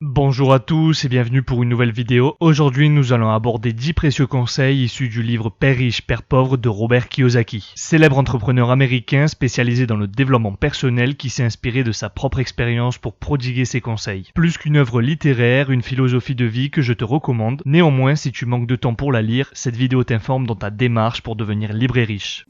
Bonjour à tous et bienvenue pour une nouvelle vidéo. Aujourd'hui, nous allons aborder 10 précieux conseils issus du livre Père riche, Père pauvre de Robert Kiyosaki, célèbre entrepreneur américain spécialisé dans le développement personnel qui s'est inspiré de sa propre expérience pour prodiguer ses conseils. Plus qu'une œuvre littéraire, une philosophie de vie que je te recommande. Néanmoins, si tu manques de temps pour la lire, cette vidéo t'informe dans ta démarche pour devenir libre et riche.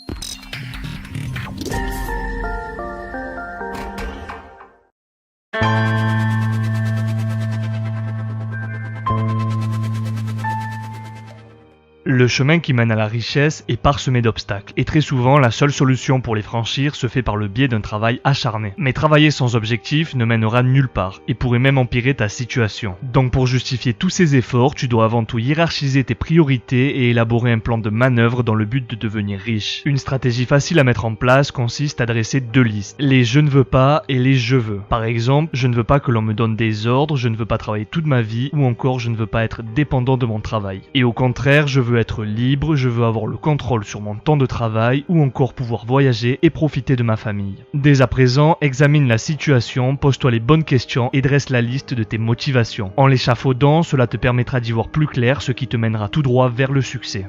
Le chemin qui mène à la richesse est parsemé d'obstacles, et très souvent la seule solution pour les franchir se fait par le biais d'un travail acharné. Mais travailler sans objectif ne mènera nulle part, et pourrait même empirer ta situation. Donc pour justifier tous ces efforts, tu dois avant tout hiérarchiser tes priorités et élaborer un plan de manœuvre dans le but de devenir riche. Une stratégie facile à mettre en place consiste à dresser deux listes, les je ne veux pas et les je veux. Par exemple, je ne veux pas que l'on me donne des ordres, je ne veux pas travailler toute ma vie, ou encore je ne veux pas être dépendant de mon travail. Et au contraire, je veux être libre, je veux avoir le contrôle sur mon temps de travail ou encore pouvoir voyager et profiter de ma famille. Dès à présent, examine la situation, pose-toi les bonnes questions et dresse la liste de tes motivations. En l'échafaudant, cela te permettra d'y voir plus clair, ce qui te mènera tout droit vers le succès.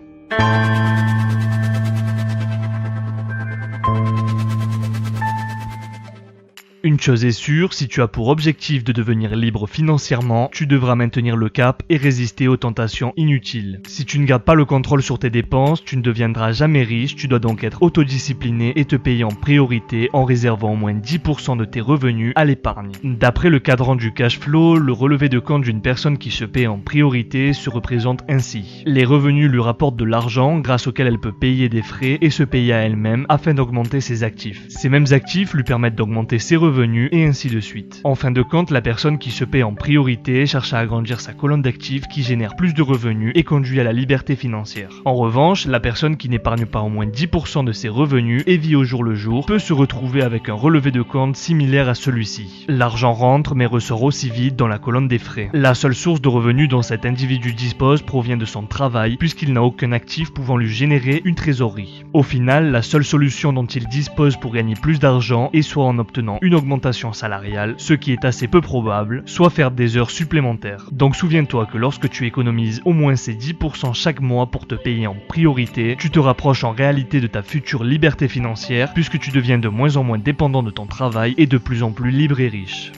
Une chose est sûre, si tu as pour objectif de devenir libre financièrement, tu devras maintenir le cap et résister aux tentations inutiles. Si tu ne gardes pas le contrôle sur tes dépenses, tu ne deviendras jamais riche, tu dois donc être autodiscipliné et te payer en priorité en réservant au moins 10% de tes revenus à l'épargne. D'après le cadran du cash flow, le relevé de compte d'une personne qui se paie en priorité se représente ainsi. Les revenus lui rapportent de l'argent grâce auquel elle peut payer des frais et se payer à elle-même afin d'augmenter ses actifs. Ces mêmes actifs lui permettent d'augmenter ses revenus et ainsi de suite. En fin de compte, la personne qui se paie en priorité cherche à agrandir sa colonne d'actifs qui génère plus de revenus et conduit à la liberté financière. En revanche, la personne qui n'épargne pas au moins 10% de ses revenus et vit au jour le jour peut se retrouver avec un relevé de compte similaire à celui-ci. L'argent rentre mais ressort aussi vite dans la colonne des frais. La seule source de revenus dont cet individu dispose provient de son travail puisqu'il n'a aucun actif pouvant lui générer une trésorerie. Au final, la seule solution dont il dispose pour gagner plus d'argent est soit en obtenant une augmentation salariale, ce qui est assez peu probable, soit faire des heures supplémentaires. Donc souviens-toi que lorsque tu économises au moins ces 10% chaque mois pour te payer en priorité, tu te rapproches en réalité de ta future liberté financière puisque tu deviens de moins en moins dépendant de ton travail et de plus en plus libre et riche.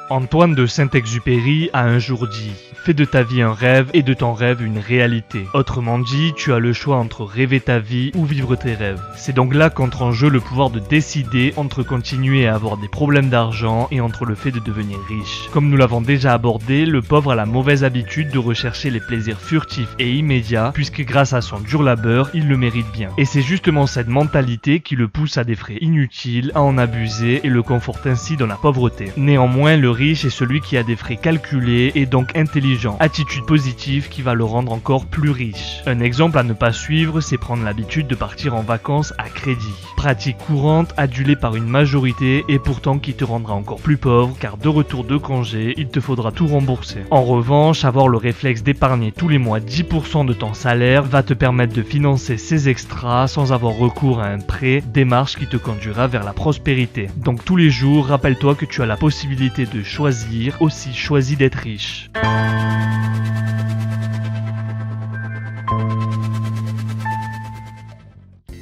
Antoine de Saint-Exupéry a un jour dit « Fais de ta vie un rêve et de ton rêve une réalité ». Autrement dit, tu as le choix entre rêver ta vie ou vivre tes rêves. C'est donc là qu'entre en jeu le pouvoir de décider entre continuer à avoir des problèmes d'argent et entre le fait de devenir riche. Comme nous l'avons déjà abordé, le pauvre a la mauvaise habitude de rechercher les plaisirs furtifs et immédiats puisque grâce à son dur labeur, il le mérite bien. Et c'est justement cette mentalité qui le pousse à des frais inutiles, à en abuser et le conforte ainsi dans la pauvreté. Néanmoins, le riche est celui qui a des frais calculés et donc intelligent. Attitude positive qui va le rendre encore plus riche. Un exemple à ne pas suivre, c'est prendre l'habitude de partir en vacances à crédit. Pratique courante, adulée par une majorité et pourtant qui te rendra encore plus pauvre car de retour de congé, il te faudra tout rembourser. En revanche, avoir le réflexe d'épargner tous les mois 10% de ton salaire va te permettre de financer ces extras sans avoir recours à un prêt, démarche qui te conduira vers la prospérité. Donc tous les jours, rappelle-toi que tu as la possibilité de choisir, aussi choisis d'être riche.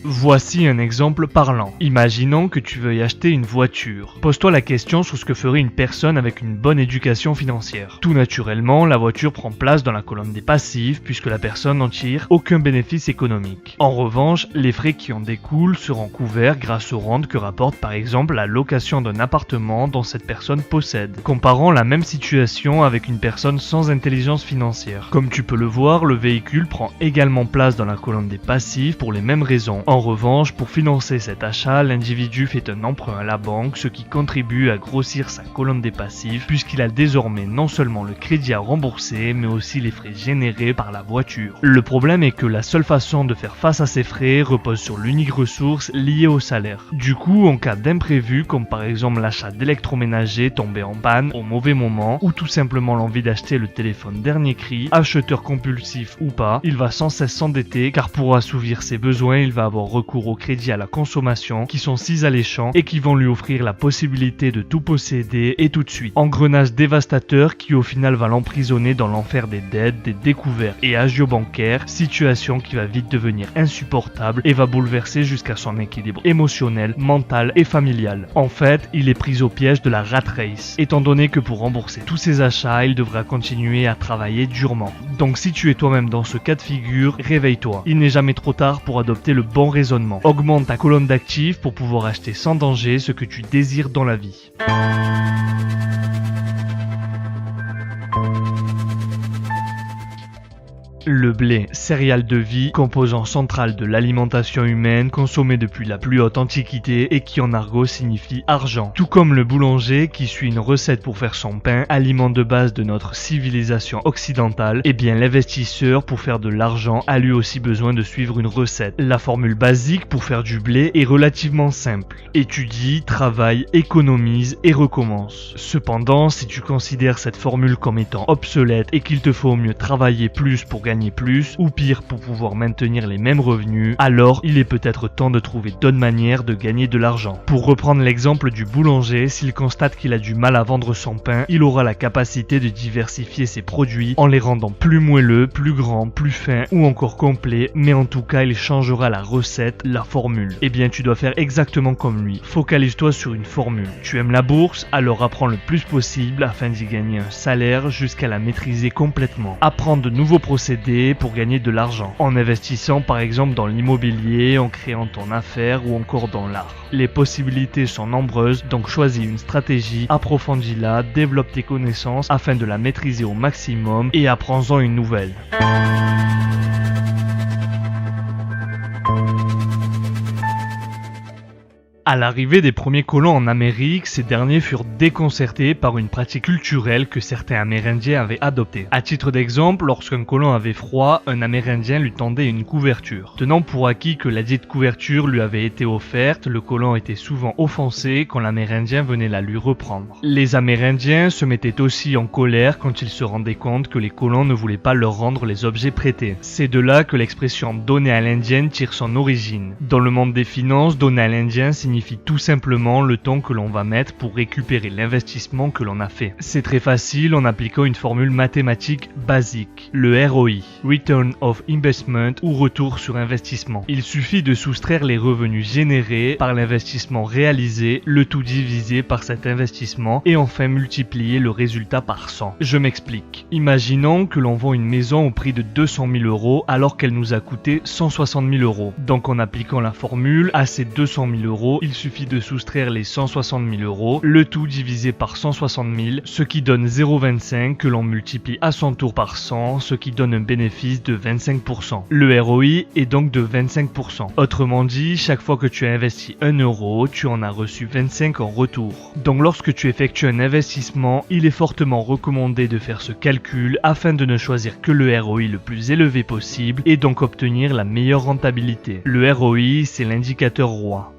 Voici un exemple parlant. Imaginons que tu veuilles acheter une voiture. Pose-toi la question sur ce que ferait une personne avec une bonne éducation financière. Tout naturellement, la voiture prend place dans la colonne des passifs puisque la personne n'en tire aucun bénéfice économique. En revanche, les frais qui en découlent seront couverts grâce aux rentes que rapporte par exemple la location d'un appartement dont cette personne possède. Comparons la même situation avec une personne sans intelligence financière. Comme tu peux le voir, le véhicule prend également place dans la colonne des passifs pour les mêmes raisons. En revanche, pour financer cet achat, l'individu fait un emprunt à la banque, ce qui contribue à grossir sa colonne des passifs, puisqu'il a désormais non seulement le crédit à rembourser, mais aussi les frais générés par la voiture. Le problème est que la seule façon de faire face à ces frais repose sur l'unique ressource liée au salaire. Du coup, en cas d'imprévu, comme par exemple l'achat d'électroménager tombé en panne au mauvais moment, ou tout simplement l'envie d'acheter le téléphone dernier cri, acheteur compulsif ou pas, il va sans cesse s'endetter, car pour assouvir ses besoins, il va avoir recours recours au crédit à la consommation qui sont si alléchants et qui vont lui offrir la possibilité de tout posséder et tout de suite. Engrenage dévastateur qui au final va l'emprisonner dans l'enfer des dettes, des découvertes et agios bancaires, situation qui va vite devenir insupportable et va bouleverser jusqu'à son équilibre émotionnel, mental et familial. En fait, il est pris au piège de la rat race, étant donné que pour rembourser tous ses achats, il devra continuer à travailler durement. Donc si tu es toi-même dans ce cas de figure, réveille-toi. Il n'est jamais trop tard pour adopter le bon raisonnement. Augmente ta colonne d'actifs pour pouvoir acheter sans danger ce que tu désires dans la vie. Le blé, céréale de vie, composant central de l'alimentation humaine, consommée depuis la plus haute antiquité et qui en argot signifie argent. Tout comme le boulanger qui suit une recette pour faire son pain, aliment de base de notre civilisation occidentale, et bien l'investisseur pour faire de l'argent a lui aussi besoin de suivre une recette. La formule basique pour faire du blé est relativement simple. Étudie, travaille, économise et recommence. Cependant, si tu considères cette formule comme étant obsolète et qu'il te faut mieux travailler plus pour gagner plus, ou pire pour pouvoir maintenir les mêmes revenus, alors il est peut-être temps de trouver d'autres manières de gagner de l'argent. Pour reprendre l'exemple du boulanger, s'il constate qu'il a du mal à vendre son pain, il aura la capacité de diversifier ses produits en les rendant plus moelleux, plus grands, plus fins ou encore complets, mais en tout cas il changera la recette, la formule. Eh bien tu dois faire exactement comme lui. Focalise-toi sur une formule. Tu aimes la bourse, alors apprends le plus possible afin d'y gagner un salaire jusqu'à la maîtriser complètement. Apprends de nouveaux procédés pour gagner de l'argent, en investissant par exemple dans l'immobilier, en créant ton affaire ou encore dans l'art. Les possibilités sont nombreuses, donc choisis une stratégie, approfondis-la, développe tes connaissances afin de la maîtriser au maximum et apprends-en une nouvelle. À l'arrivée des premiers colons en Amérique, ces derniers furent déconcertés par une pratique culturelle que certains Amérindiens avaient adoptée. À titre d'exemple, lorsqu'un colon avait froid, un Amérindien lui tendait une couverture. Tenant pour acquis que la dite couverture lui avait été offerte, le colon était souvent offensé quand l'Amérindien venait la lui reprendre. Les Amérindiens se mettaient aussi en colère quand ils se rendaient compte que les colons ne voulaient pas leur rendre les objets prêtés. C'est de là que l'expression « donner à l'Indien » tire son origine. Dans le monde des finances, donner à l'Indien signifie tout simplement le temps que l'on va mettre pour récupérer l'investissement que l'on a fait. C'est très facile en appliquant une formule mathématique basique, le ROI, Return of Investment ou retour sur investissement. Il suffit de soustraire les revenus générés par l'investissement réalisé, le tout divisé par cet investissement et enfin multiplier le résultat par 100. Je m'explique. Imaginons que l'on vend une maison au prix de 200 000 € alors qu'elle nous a coûté 160 000 €. Donc en appliquant la formule, à ces 200 000 €, il suffit de soustraire les 160 000 €, le tout divisé par 160 000, ce qui donne 0,25 que l'on multiplie à son tour par 100, ce qui donne un bénéfice de 25%. Le ROI est donc de 25%. Autrement dit, chaque fois que tu as investi 1 €, tu en as reçu 25 en retour. Donc lorsque tu effectues un investissement, il est fortement recommandé de faire ce calcul afin de ne choisir que le ROI le plus élevé possible et donc obtenir la meilleure rentabilité. Le ROI, c'est l'indicateur roi.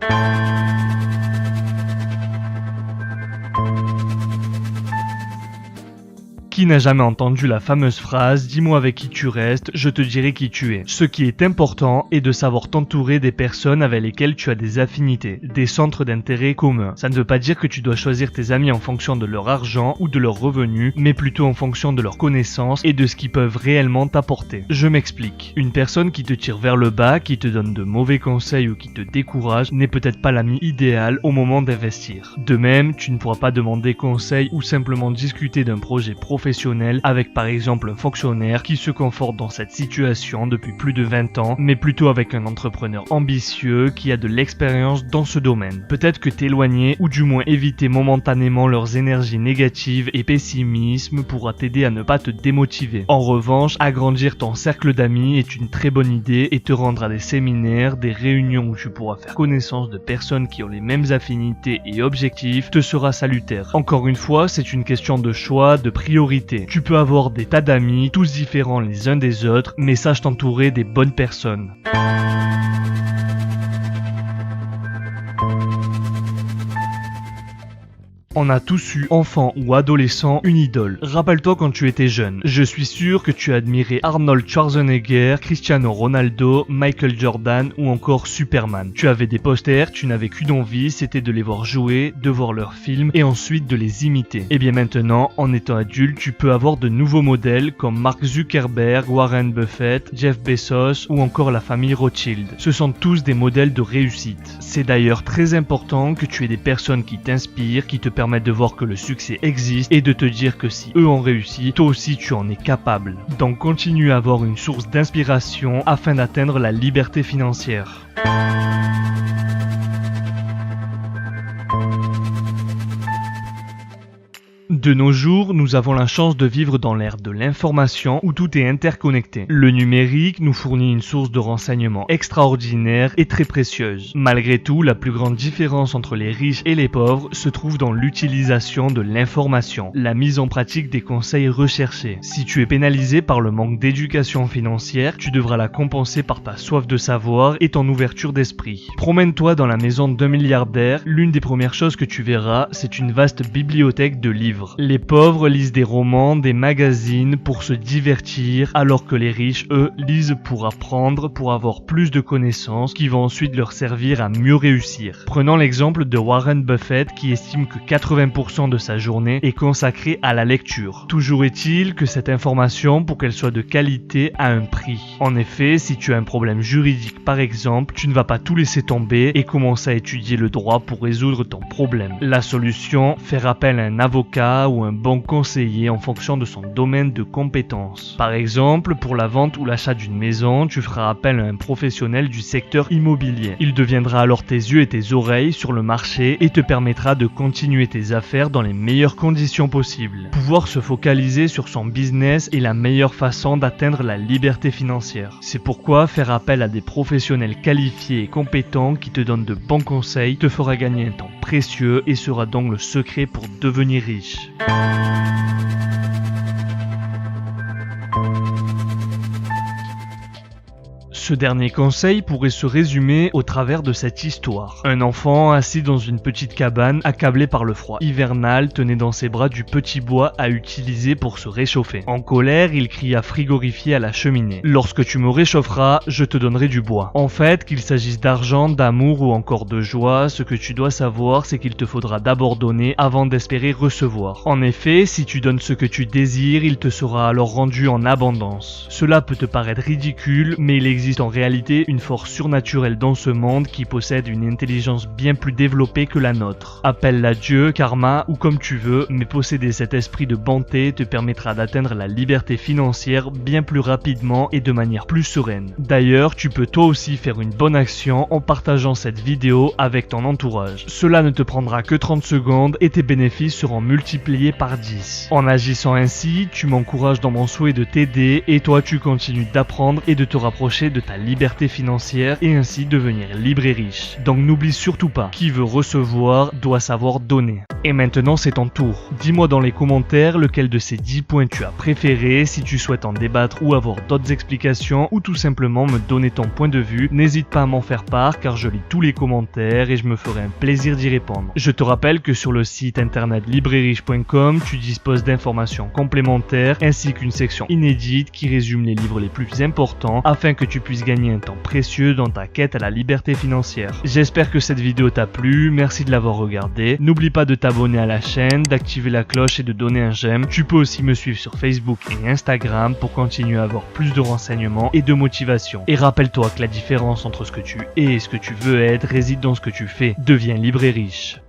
Qui n'a jamais entendu la fameuse phrase « Dis-moi avec qui tu restes, je te dirai qui tu es ». Ce qui est important est de savoir t'entourer des personnes avec lesquelles tu as des affinités, des centres d'intérêt communs. Ça ne veut pas dire que tu dois choisir tes amis en fonction de leur argent ou de leurs revenus, mais plutôt en fonction de leurs connaissances et de ce qu'ils peuvent réellement t'apporter. Je m'explique. Une personne qui te tire vers le bas, qui te donne de mauvais conseils ou qui te décourage n'est peut-être pas l'ami idéal au moment d'investir. De même, tu ne pourras pas demander conseil ou simplement discuter d'un projet professionnel avec par exemple un fonctionnaire qui se conforte dans cette situation depuis plus de 20 ans, mais plutôt avec un entrepreneur ambitieux qui a de l'expérience dans ce domaine. Peut-être que t'éloigner ou du moins éviter momentanément leurs énergies négatives et pessimisme pourra t'aider à ne pas te démotiver. En revanche, agrandir ton cercle d'amis est une très bonne idée et te rendre à des séminaires, des réunions où tu pourras faire connaissance de personnes qui ont les mêmes affinités et objectifs te sera salutaire. Encore une fois, c'est une question de choix, de priorité. Tu peux avoir des tas d'amis, tous différents les uns des autres, mais sache t'entourer des bonnes personnes. On a tous eu, enfant ou adolescent, une idole. Rappelle-toi quand tu étais jeune. Je suis sûr que tu admirais Arnold Schwarzenegger, Cristiano Ronaldo, Michael Jordan ou encore Superman. Tu avais des posters, tu n'avais qu'une envie, c'était de les voir jouer, de voir leurs films et ensuite de les imiter. Et bien maintenant, en étant adulte, tu peux avoir de nouveaux modèles comme Mark Zuckerberg, Warren Buffett, Jeff Bezos ou encore la famille Rothschild. Ce sont tous des modèles de réussite. C'est d'ailleurs très important que tu aies des personnes qui t'inspirent, qui te permettent de voir que le succès existe et de te dire que si eux ont réussi, toi aussi tu en es capable. Donc continue à avoir une source d'inspiration afin d'atteindre la liberté financière. De nos jours, nous avons la chance de vivre dans l'ère de l'information où tout est interconnecté. Le numérique nous fournit une source de renseignements extraordinaire et très précieuse. Malgré tout, la plus grande différence entre les riches et les pauvres se trouve dans l'utilisation de l'information, la mise en pratique des conseils recherchés. Si tu es pénalisé par le manque d'éducation financière, tu devras la compenser par ta soif de savoir et ton ouverture d'esprit. Promène-toi dans la maison d'un milliardaire, l'une des premières choses que tu verras, c'est une vaste bibliothèque de livres. Les pauvres lisent des romans, des magazines pour se divertir, alors que les riches, eux, lisent pour apprendre, pour avoir plus de connaissances qui vont ensuite leur servir à mieux réussir. Prenons l'exemple de Warren Buffett qui estime que 80% de sa journée est consacrée à la lecture. Toujours est-il que cette information, pour qu'elle soit de qualité, a un prix. En effet, si tu as un problème juridique par exemple, tu ne vas pas tout laisser tomber et commencer à étudier le droit pour résoudre ton problème. La solution, faire appel à un avocat ou un bon conseiller en fonction de son domaine de compétences. Par exemple, pour la vente ou l'achat d'une maison, tu feras appel à un professionnel du secteur immobilier. Il deviendra alors tes yeux et tes oreilles sur le marché et te permettra de continuer tes affaires dans les meilleures conditions possibles. Pouvoir se focaliser sur son business est la meilleure façon d'atteindre la liberté financière. C'est pourquoi faire appel à des professionnels qualifiés et compétents qui te donnent de bons conseils te fera gagner un temps précieux et sera donc le secret pour devenir riche. Ce dernier conseil pourrait se résumer au travers de cette histoire. Un enfant assis dans une petite cabane, accablé par le froid hivernal, tenait dans ses bras du petit bois à utiliser pour se réchauffer. En colère, il cria frigorifié à la cheminée. « Lorsque tu me réchaufferas, je te donnerai du bois. » En fait, qu'il s'agisse d'argent, d'amour ou encore de joie, ce que tu dois savoir, c'est qu'il te faudra d'abord donner avant d'espérer recevoir. En effet, si tu donnes ce que tu désires, il te sera alors rendu en abondance. Cela peut te paraître ridicule, mais il existe en réalité une force surnaturelle dans ce monde qui possède une intelligence bien plus développée que la nôtre. Appelle-la Dieu, karma ou comme tu veux, mais posséder cet esprit de bonté te permettra d'atteindre la liberté financière bien plus rapidement et de manière plus sereine. D'ailleurs, tu peux toi aussi faire une bonne action en partageant cette vidéo avec ton entourage. Cela ne te prendra que 30 secondes et tes bénéfices seront multipliés par 10. En agissant ainsi, tu m'encourages dans mon souhait de t'aider et toi tu continues d'apprendre et de te rapprocher de ta liberté financière et ainsi devenir libre et riche. Donc n'oublie surtout pas, qui veut recevoir doit savoir donner. Et maintenant c'est ton tour. Dis-moi dans les commentaires lequel de ces 10 points tu as préféré, si tu souhaites en débattre ou avoir d'autres explications ou tout simplement me donner ton point de vue, n'hésite pas à m'en faire part car je lis tous les commentaires et je me ferai un plaisir d'y répondre. Je te rappelle que sur le site internet libreetriche.com, tu disposes d'informations complémentaires ainsi qu'une section inédite qui résume les livres les plus importants afin que tu puisses gagner un temps précieux dans ta quête à la liberté financière. J'espère que cette vidéo t'a plu, merci de l'avoir regardée. N'oublie pas de t'abonner à la chaîne, d'activer la cloche et de donner un j'aime. Tu peux aussi me suivre sur Facebook et Instagram pour continuer à avoir plus de renseignements et de motivation. Et rappelle-toi que la différence entre ce que tu es et ce que tu veux être réside dans ce que tu fais. Deviens libre et riche.